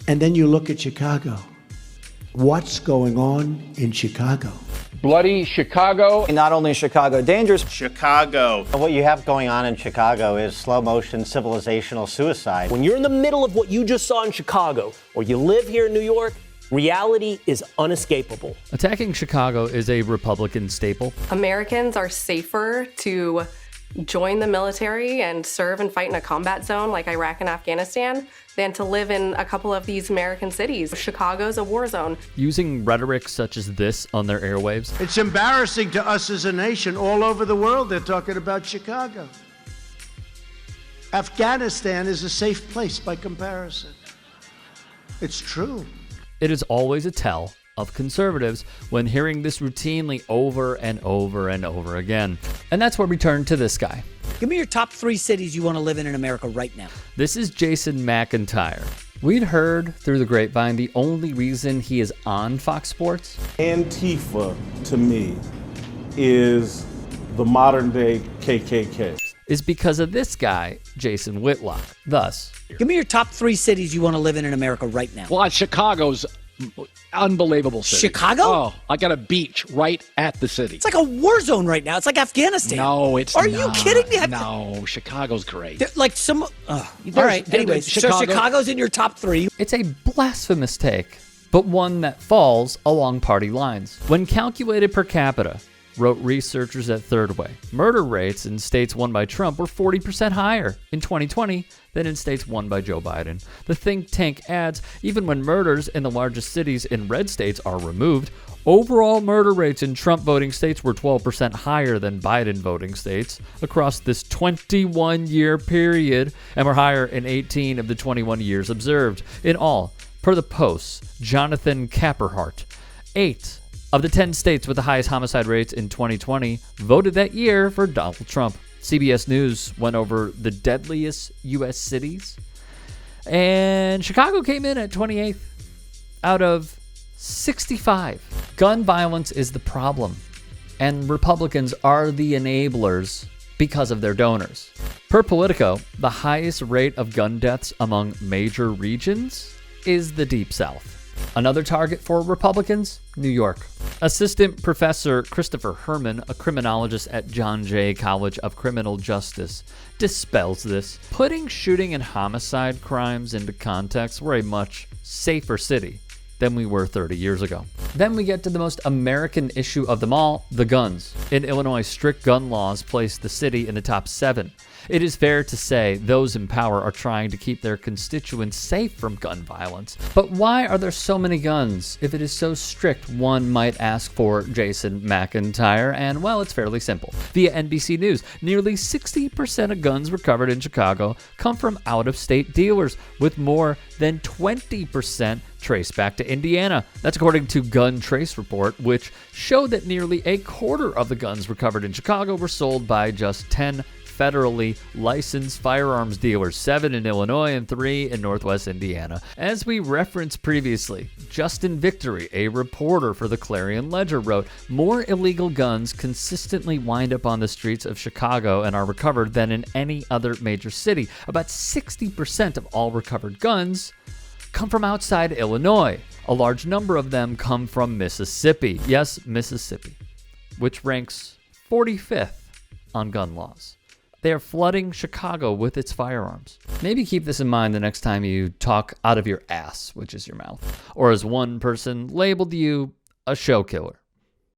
And then you look at Chicago. What's going on in Chicago? Bloody Chicago. Not only Chicago, dangerous. Chicago. What you have going on in Chicago is slow motion civilizational suicide. When you're in the middle of what you just saw in Chicago, or you live here in New York, reality is unescapable. Attacking Chicago is a Republican staple. Americans are safer to join the military and serve and fight in a combat zone like Iraq and Afghanistan than to live in a couple of these American cities. Chicago's a war zone. Using rhetoric such as this on their airwaves. It's embarrassing to us as a nation. All over the world, they're talking about Chicago. Afghanistan is a safe place by comparison. It's true. It is always a tell of conservatives when hearing this routinely over and over and over again. And that's where we turn to this guy. Give me your top 3 cities you want to live in America right now. This is Jason McIntyre. We'd heard through the grapevine the only reason he is on Fox Sports. Antifa, to me, is the modern day KKK. Is because of this guy, Jason Whitlock. Thus, give me your top 3 cities you want to live in America right now. Well, Chicago's unbelievable city. Chicago? Oh, I got a beach right at the city. It's like a war zone right now. It's like Afghanistan. No, it's Are not. you kidding me? No, Chicago's great. Like some... all right, anyways. So Chicago's in your top 3. it's a blasphemous take, but one that falls along party lines. When calculated per capita, wrote researchers at Third Way, murder rates in states won by Trump were 40% higher in 2020 than in states won by Joe Biden. The think tank adds, even when murders in the largest cities in red states are removed, overall murder rates in Trump voting states were 12% higher than Biden voting states across this 21-year period, and were higher in 18 of the 21 years observed. In all, per the Post's Jonathan Capperhart, 8 of the 10 states with the highest homicide rates in 2020 voted that year for Donald Trump. CBS News went over the deadliest U.S. cities, and Chicago came in at 28th out of 65. Gun violence is the problem, and Republicans are the enablers because of their donors. Per Politico, the highest rate of gun deaths among major regions is the Deep South. Another target for Republicans, New York. Assistant Professor Christopher Herman, a criminologist at John Jay College of Criminal Justice, dispels this. Putting shooting and homicide crimes into context, we're a much safer city than we were 30 years ago. Then we get to the most American issue of them all, the guns. In Illinois, strict gun laws place the city in the top 7. It is fair to say those in power are trying to keep their constituents safe from gun violence. But why are there so many guns? If it is so strict, one might ask for Jason McIntyre, and well, it's fairly simple. Via NBC News, nearly 60% of guns recovered in Chicago come from out-of-state dealers, with more than 20% traced back to Indiana. That's according to Gun Trace Report, which showed that nearly a quarter of the guns recovered in Chicago were sold by just 10 federally licensed firearms dealers, 7 in Illinois and 3 in Northwest Indiana. As we referenced previously, Justin Victory, a reporter for the Clarion Ledger, wrote, "More illegal guns consistently wind up on the streets of Chicago and are recovered than in any other major city. About 60% of all recovered guns come from outside Illinois. A large number of them come from Mississippi." Yes, Mississippi, which ranks 45th on gun laws. They are flooding Chicago with its firearms. Maybe keep this in mind the next time you talk out of your ass, which is your mouth, or as one person labeled you, a show killer.